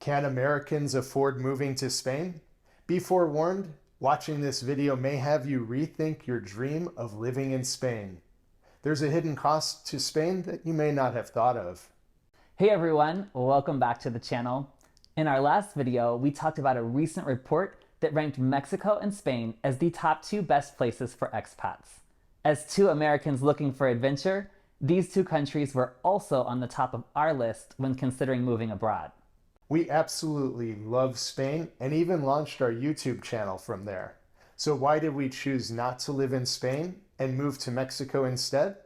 Can Americans afford moving to Spain? Be forewarned, watching this video may have you rethink your dream of living in Spain. There's a hidden cost to Spain that you may not have thought of. Hey everyone, welcome back to the channel. In our last video, we talked about a recent report that ranked Mexico and Spain as the top two best places for expats. As two Americans looking for adventure, these two countries were also on the top of our list when considering moving abroad. We absolutely love Spain and even launched our YouTube channel from there. So why did we choose not to live in Spain and move to Mexico instead?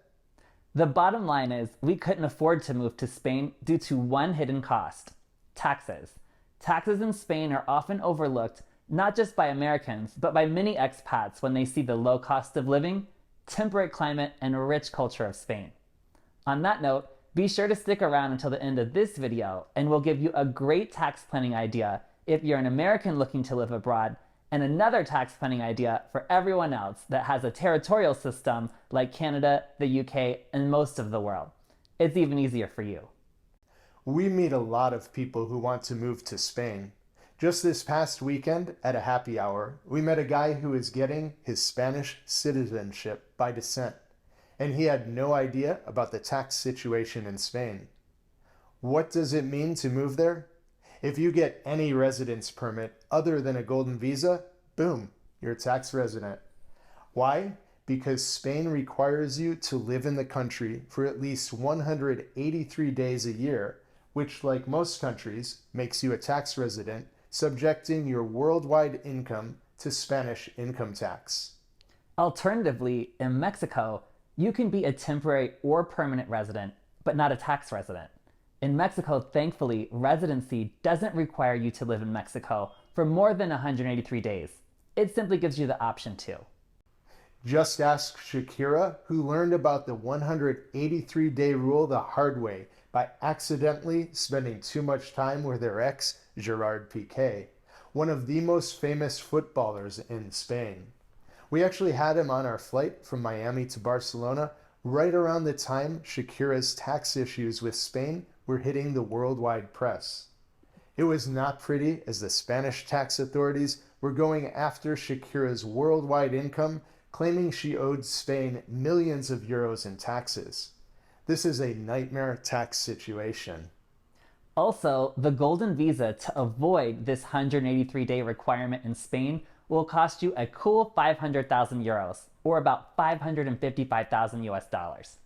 The bottom line is we couldn't afford to move to Spain due to one hidden cost: taxes. Taxes in Spain are often overlooked not just by Americans, but by many expats when they see the low cost of living, temperate climate, and rich culture of Spain. On that note, be sure to stick around until the end of this video and we'll give you a great tax planning idea if you're an American looking to live abroad, and another tax planning idea for everyone else that has a territorial system like Canada, the UK, and most of the world. It's even easier for you. We meet a lot of people who want to move to Spain. Just this past weekend at a happy hour, we met a guy who is getting his Spanish citizenship by descent, and he had no idea about the tax situation in Spain. What does it mean to move there? If you get any residence permit other than a golden visa, boom, you're a tax resident. Why? Because Spain requires you to live in the country for at least 183 days a year, which, like most countries, makes you a tax resident, subjecting your worldwide income to Spanish income tax. Alternatively, in Mexico, you can be a temporary or permanent resident, but not a tax resident. In Mexico, thankfully, residency doesn't require you to live in Mexico for more than 183 days. It simply gives you the option to. Just ask Shakira, who learned about the 183-day rule the hard way by accidentally spending too much time with her ex, Gerard Piqué, one of the most famous footballers in Spain. We actually had him on our flight from Miami to Barcelona right around the time Shakira's tax issues with Spain were hitting the worldwide press. It was not pretty, as the Spanish tax authorities were going after Shakira's worldwide income, claiming she owed Spain millions of euros in taxes. This is a nightmare tax situation. Also, the golden visa to avoid this 183-day requirement in Spain will cost you a cool 500,000 euros, or about 555,000 US dollars.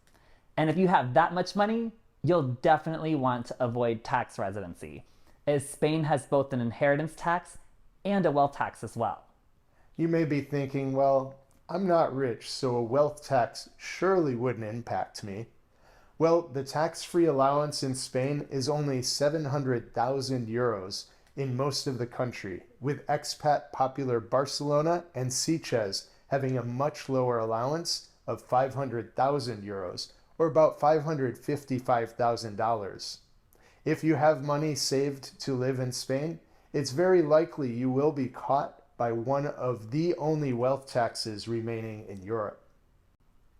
And if you have that much money, you'll definitely want to avoid tax residency, as Spain has both an inheritance tax and a wealth tax as well. You may be thinking, well, I'm not rich, so a wealth tax surely wouldn't impact me. Well, the tax-free allowance in Spain is only 700,000 euros in most of the country, with expat popular Barcelona and Sitges having a much lower allowance of 500,000 euros, or about $555,000. If you have money saved to live in Spain, it's very likely you will be caught by one of the only wealth taxes remaining in Europe.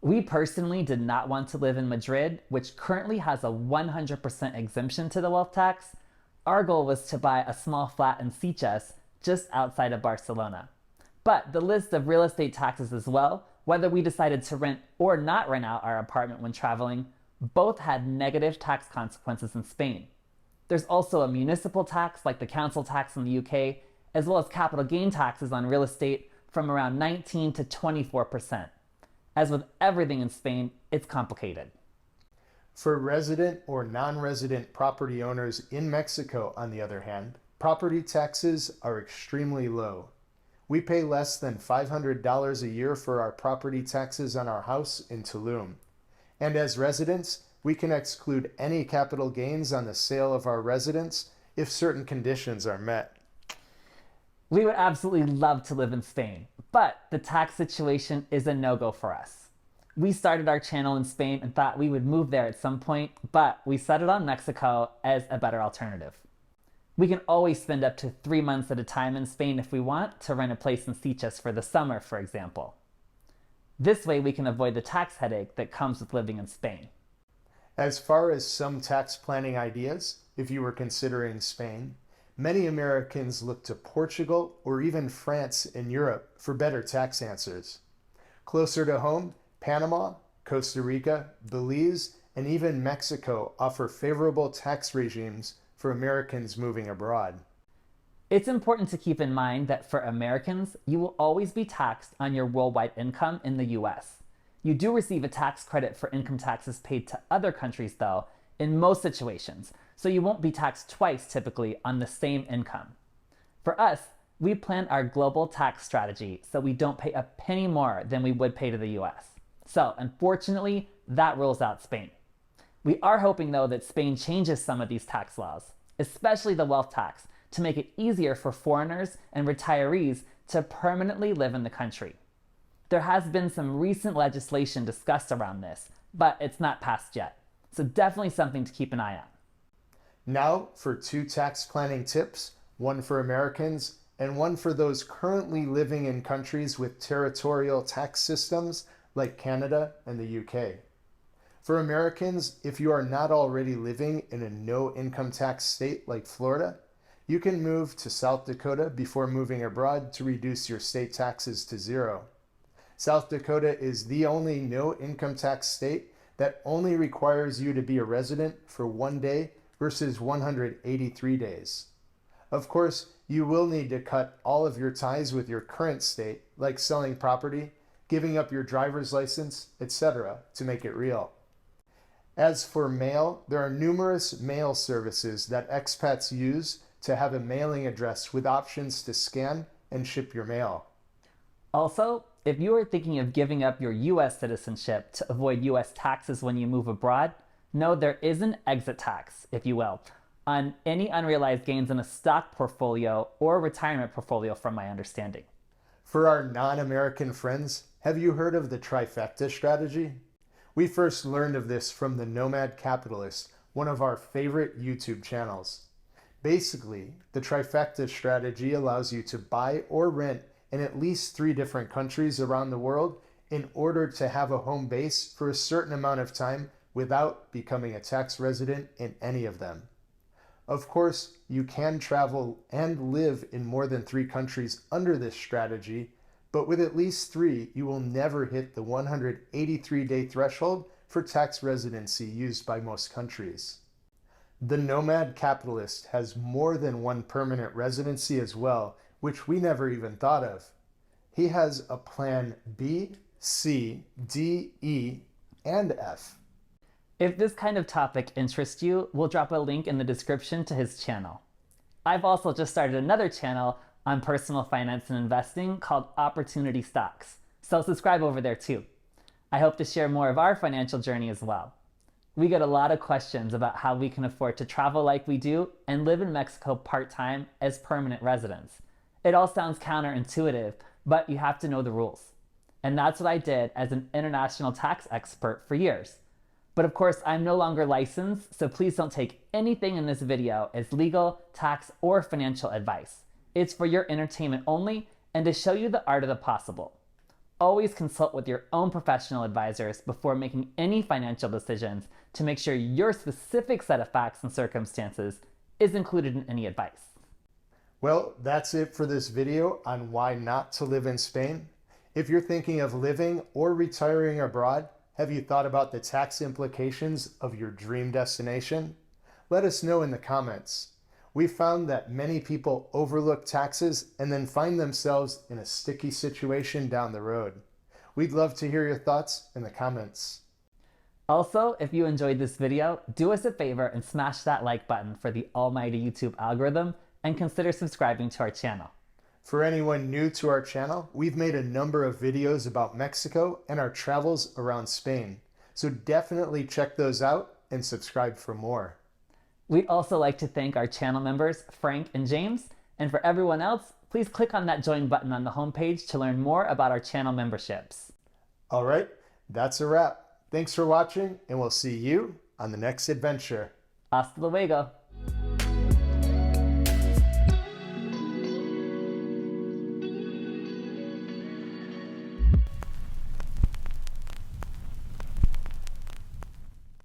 We personally did not want to live in Madrid, which currently has a 100% exemption to the wealth tax. Our goal was to buy a small flat in Sitges, just outside of Barcelona. But the list of real estate taxes as well, whether we decided to rent or not rent out our apartment when traveling, both had negative tax consequences in Spain. There's also a municipal tax like the council tax in the UK, as well as capital gain taxes on real estate from around 19 to 24%. As with everything in Spain, it's complicated. For resident or non-resident property owners in Mexico, on the other hand, property taxes are extremely low. We pay less than $500 a year for our property taxes on our house in Tulum. And as residents, we can exclude any capital gains on the sale of our residence if certain conditions are met. We would absolutely love to live in Spain, but the tax situation is a no-go for us. We started our channel in Spain and thought we would move there at some point, but we settled on Mexico as a better alternative. We can always spend up to 3 months at a time in Spain if we want to rent a place in Sitges for the summer, for example. This way we can avoid the tax headache that comes with living in Spain. As far as some tax planning ideas, if you were considering Spain, Many Americans look to Portugal or even France in Europe for better tax answers. Closer to home, Panama, Costa Rica, Belize, and even Mexico offer favorable tax regimes for Americans moving abroad. It's important to keep in mind that for Americans, you will always be taxed on your worldwide income in the US. You do receive a tax credit for income taxes paid to other countries, though, in most situations, so you won't be taxed twice typically on the same income. For us, we plan our global tax strategy so we don't pay a penny more than we would pay to the US. So, unfortunately, that rules out Spain. We are hoping, though, that Spain changes some of these tax laws, especially the wealth tax, to make it easier for foreigners and retirees to permanently live in the country. There has been some recent legislation discussed around this, but it's not passed yet. So definitely something to keep an eye on. Now for 2 tax planning tips, one for Americans and one for those currently living in countries with territorial tax systems like Canada and the UK. For Americans, if you are not already living in a no income tax state like Florida, you can move to South Dakota before moving abroad to reduce your state taxes to 0. South Dakota is the only no income tax state that only requires you to be a resident for 1 day versus 183 days. Of course, you will need to cut all of your ties with your current state, like selling property, giving up your driver's license, etc., to make it real. As for mail, there are numerous mail services that expats use to have a mailing address with options to scan and ship your mail. Also, if you are thinking of giving up your US citizenship to avoid US taxes when you move abroad, know there is an exit tax, if you will, on any unrealized gains in a stock portfolio or retirement portfolio, from my understanding. For our non-American friends, have you heard of the Trifecta Strategy? We first learned of this from the Nomad Capitalist, one of our favorite YouTube channels. Basically, the Trifecta Strategy allows you to buy or rent in at least 3 different countries around the world in order to have a home base for a certain amount of time without becoming a tax resident in any of them. Of course, you can travel and live in more than 3 countries under this strategy, but with at least 3, you will never hit the 183-day threshold for tax residency used by most countries. The Nomad Capitalist has more than 1 permanent residency as well, which we never even thought of. He has a plan B, C, D, E, and F. If this kind of topic interests you, we'll drop a link in the description to his channel. I've also just started another channel on personal finance and investing called Opportunity Stocks, so subscribe over there too. I hope to share more of our financial journey as well. We get a lot of questions about how we can afford to travel like we do and live in Mexico part-time as permanent residents. It all sounds counterintuitive, but you have to know the rules. And that's what I did as an international tax expert for years. But of course, I'm no longer licensed, so please don't take anything in this video as legal, tax, or financial advice. It's for your entertainment only and to show you the art of the possible. Always consult with your own professional advisors before making any financial decisions to make sure your specific set of facts and circumstances is included in any advice. Well, that's it for this video on why not to live in Spain. If you're thinking of living or retiring abroad, have you thought about the tax implications of your dream destination? Let us know in the comments. We found that many people overlook taxes and then find themselves in a sticky situation down the road. We'd love to hear your thoughts in the comments. Also, if you enjoyed this video, do us a favor and smash that like button for the almighty YouTube algorithm and consider subscribing to our channel. For anyone new to our channel, we've made a number of videos about Mexico and our travels around Spain. So definitely check those out and subscribe for more. We'd also like to thank our channel members, Frank and James. And for everyone else, please click on that join button on the homepage to learn more about our channel memberships. All right, that's a wrap. Thanks for watching, and we'll see you on the next adventure. Hasta luego.